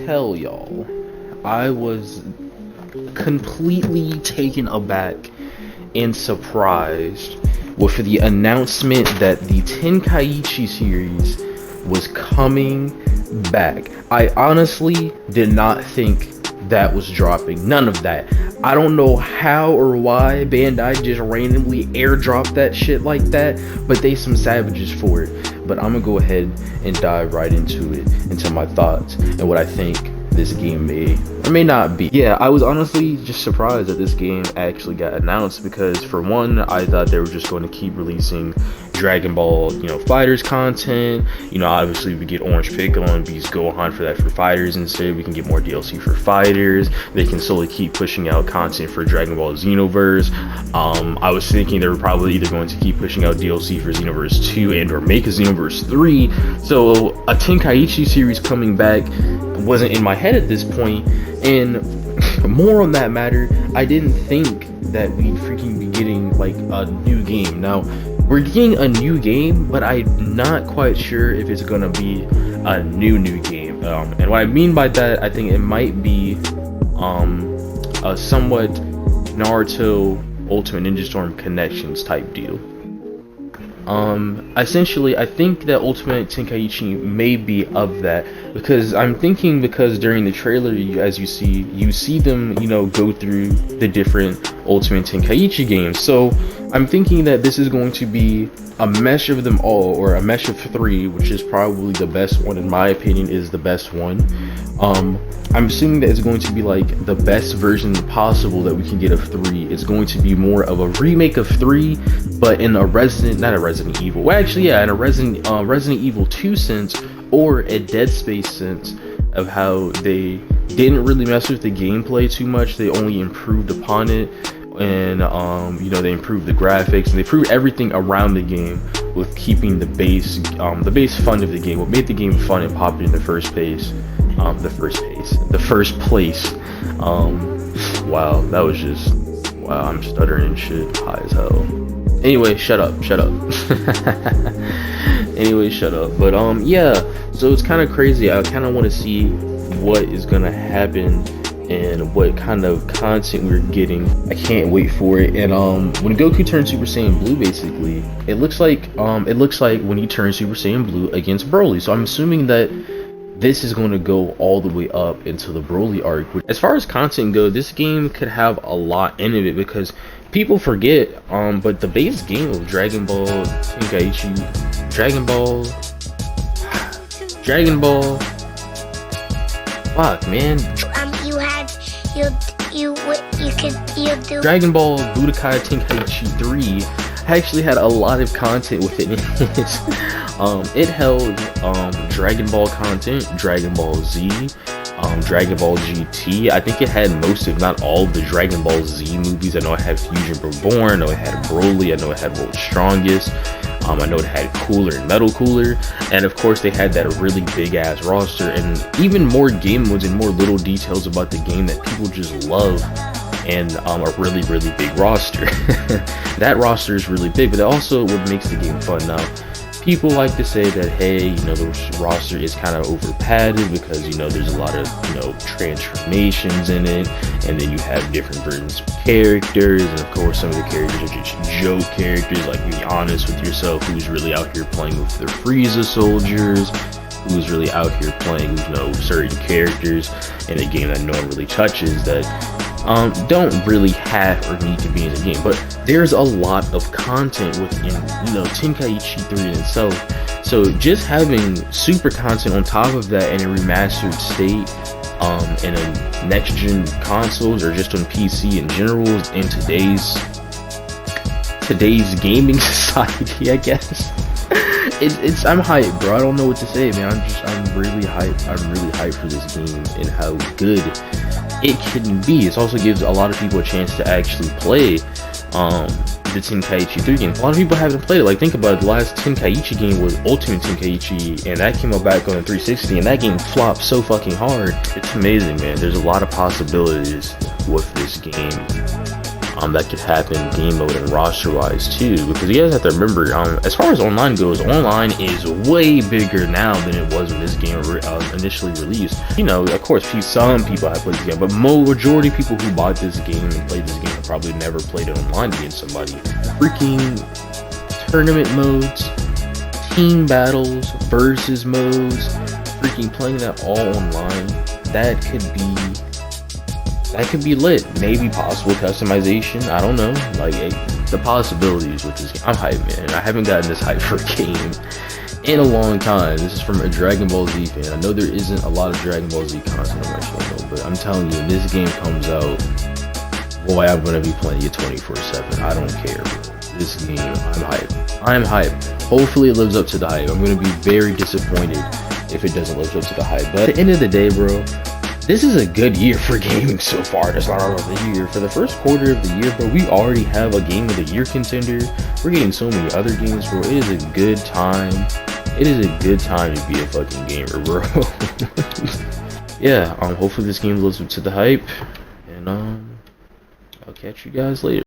tell y'all, I was completely taken aback and surprised with the announcement that the Tenkaichi series was coming back. I honestly did not think that was dropping. None of that. I don't know how or why Bandai just randomly airdropped that shit like that, but they some savages for it. But I'm gonna go ahead and dive right into it, into my thoughts and what I think this game may or may not be. Yeah, I was honestly just surprised that this game actually got announced, because for one, I thought they were just going to keep releasing Dragon Ball, Fighters content. Obviously we get Orange Piccolo and Beast Gohan for that for Fighters. Instead, we can get more DLC for Fighters. They can slowly keep pushing out content for Dragon Ball Xenoverse. I was thinking they were probably either going to keep pushing out DLC for Xenoverse 2 and or make a Xenoverse 3. So a Tenkaichi series coming back wasn't in my head at this point. And more on that matter, I didn't think that we'd freaking be getting like a new game. Now, we're getting a new game, but I'm not quite sure if it's gonna be a new game. And what I mean by that, I think it might be a somewhat Naruto Ultimate Ninja Storm Connections type deal. Essentially, I think that Ultimate Tenkaichi may be of that, because during the trailer, as you see them, go through the different Ultimate Tenkaichi games. So I'm thinking that this is going to be a mesh of them all, or a mesh of 3, which is probably the best one, in my opinion, is the best one. I'm assuming that it's going to be like the best version possible that we can get of 3. It's going to be more of a remake of 3, but in a not a Resident Evil. Well, actually, yeah, in a Resident Evil 2 sense, or a Dead Space sense, of how they didn't really mess with the gameplay too much. They only improved upon it, and they improved the graphics and they improved everything around the game with keeping the base fun of the game. What made the game fun and popular in the first place. Wow, that was just wow. I'm stuttering and shit, high as hell. Anyway, shut up. Anyway, shut up. But yeah. So it's kind of crazy. I kind of want to see what is gonna happen and what kind of content we're getting. I can't wait for it. And when Goku turns Super Saiyan Blue, basically, it looks like when he turns Super Saiyan Blue against Broly. So I'm assuming that this is going to go all the way up into the Broly arc. As far as content goes, this game could have a lot in it, because people forget, but the base game of Dragon Ball Tenkaichi, fuck, man. Dragon Ball Budokai Tenkaichi 3 actually had a lot of content within it. It held Dragon Ball content, Dragon Ball Z, Dragon Ball GT. I think it had most, if not all, of the Dragon Ball Z movies. I know it had Fusion Reborn, I know it had Broly, I know it had World's Strongest. I know it had Cooler and Metal Cooler, and of course they had that really big ass roster, and even more game modes and more little details about the game that people just love, and a really big roster. That roster is really big, but also what makes the game fun. Now, people like to say that, hey, the roster is kind of over padded, because there's a lot of transformations in it, and then you have different versions of characters, and of course some of the characters are just joke characters. Like, be honest with yourself, who's really out here playing with their Frieza soldiers, who's really out here playing certain characters in a game that no one really touches, that don't really have or need to be in the game. But there's a lot of content within Tenkaichi 3 in itself. So just having super content on top of that in a remastered state, in a next gen consoles, or just on PC in general, in today's gaming society, I guess. I'm hyped, bro. I don't know what to say, man. I'm really hyped. I'm really hyped for this game and how good it can be. It also gives a lot of people a chance to actually play the Tenkaichi 3 game. A lot of people haven't played it. Like, think about it. The last Tenkaichi game was Ultimate Tenkaichi, and that came out back on the 360, and that game flopped so fucking hard. It's amazing, man. There's a lot of possibilities with this game. that could happen game mode and roster wise too, because you guys have to remember, as far as online goes, online is way bigger now than it was when this game initially released. You know, of course, some people have played this game, but majority of people who bought this game and played this game have probably never played it online against somebody. Freaking tournament modes, team battles, versus modes, freaking playing that all online, that could be lit. Maybe possible customization, I don't know. Like, the possibilities with this game, I'm hyped, man. I haven't gotten this hype for a game in a long time. This is from a Dragon Ball Z fan. I know there isn't a lot of Dragon Ball Z content on my channel, but I'm telling you, when this game comes out, boy, I'm gonna be playing it 24/7. I don't care, bro. This game, I'm hyped. Hopefully it lives up to the hype. I'm gonna be very disappointed if it doesn't live up to the hype. But at the end of the day, bro, this is a good year for gaming so far. That's not all of the year. For the first quarter of the year, bro, we already have a Game of the Year contender. We're getting so many other games, bro. It is a good time. It is a good time to be a fucking gamer, bro. Yeah, hopefully this game lives up to the hype. And I'll catch you guys later.